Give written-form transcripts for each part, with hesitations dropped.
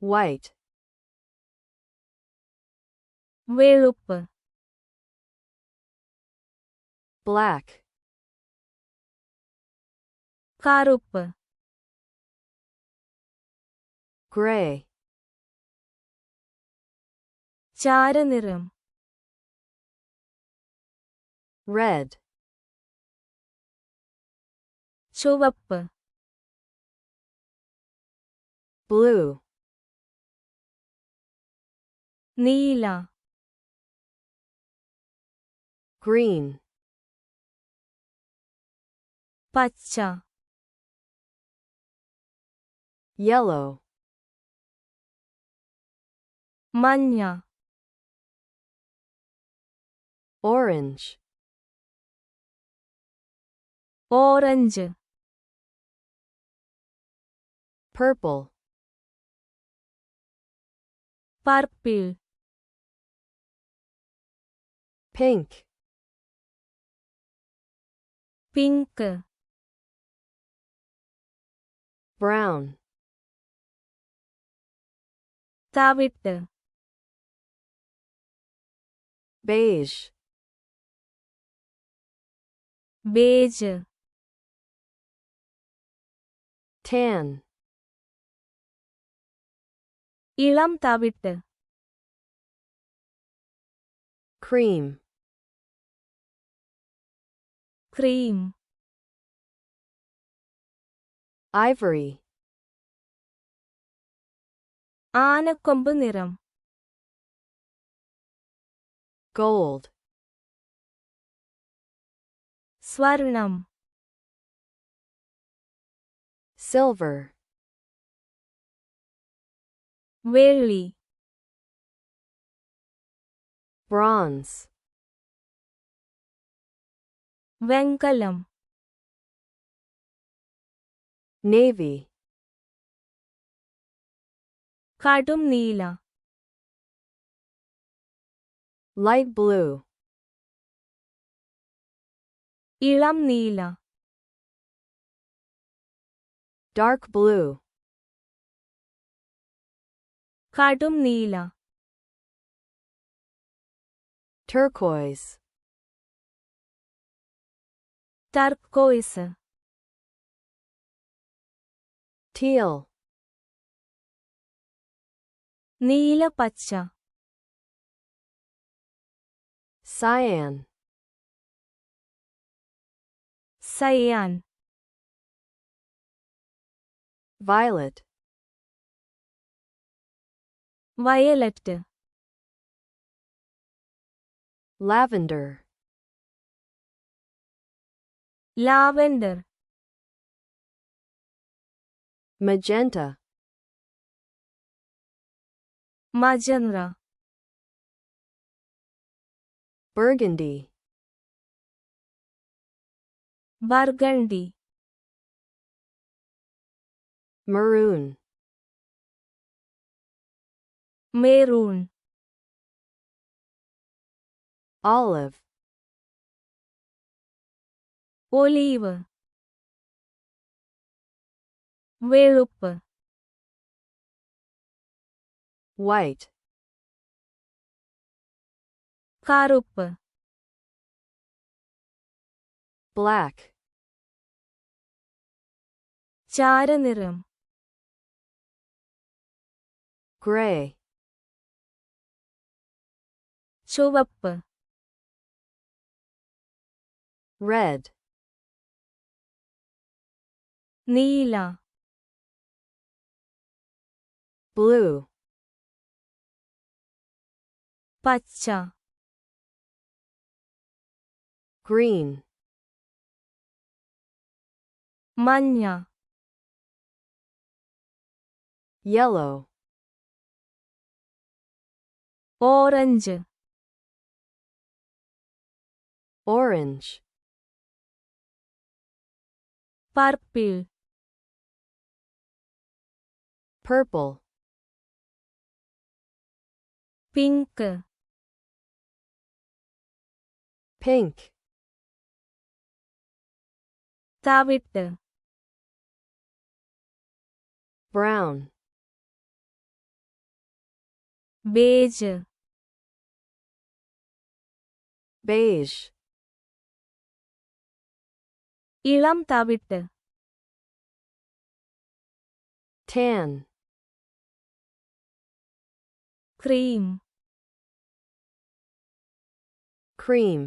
white, വെളുപ്പ്, black, കറുപ്പ്, gray, ചാരനിറം, red, ചുവപ്പ്, blue, നീല, green, പച്ച, yellow, മഞ്ഞ, orange, orange, purple, purple, pink, pink, brown, തവിട്ട്, beige, ബേജ്, tan, ഇളം തവിട്ട്, cream, ക്രീം, ivory, ആനക്കൊമ്പ് നിറം, gold, സ്വർണം, silver, വെള്ളി, bronze, വെങ്കലം, navy, കടും നീല, light blue, ഇളം നീല, dark blue, കടും നീല, turquoise, ടർക്കോയിസ്, teal, നീല പച്ച, cyan, cyan, violet, violet, lavender, lavender, magenta, magenta, burgundy, burgundy, maroon, maroon, olive, olive, വെളുപ്പ്, white, കറുപ്പ്, black, ചാരനിറം, gray, ചുവപ്പ്, red, നീല, blue, പച്ച, green, മഞ്ഞ, yellow, orange, orange, purple, purple, pink, pink, തവിട്ട്, brown, ബേജ് beige, ഇളം തവിട്ട് tan, ക്രീം cream,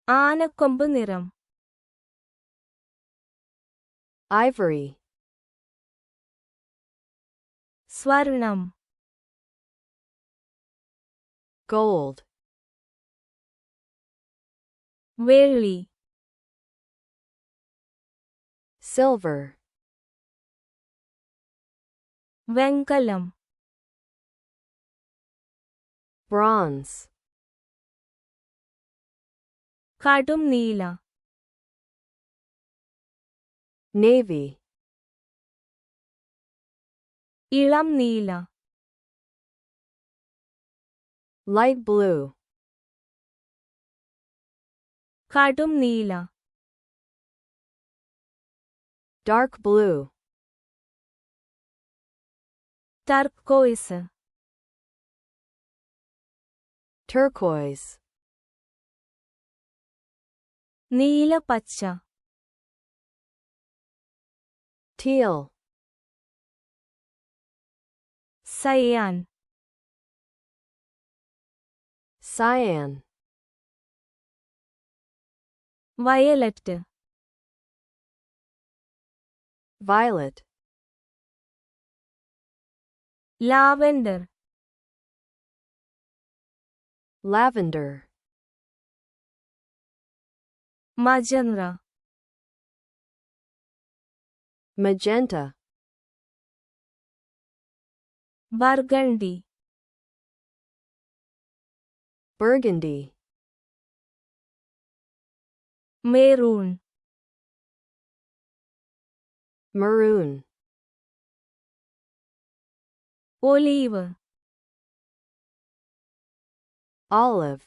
ആനക്കൊമ്പ് നിറം ivory, സ്വർണം gold, വെള്ളി silver, വെങ്കലം bronze, കടും നീല navy, ഇളം നീല light blue, കടും നീല dark blue, ടർക്കോയ്സ് turquoise, നീല പച്ച teal, cyan cyan, violet violet, lavender lavender, magenta magenta, burgundy burgundy, maroon maroon, olive olive,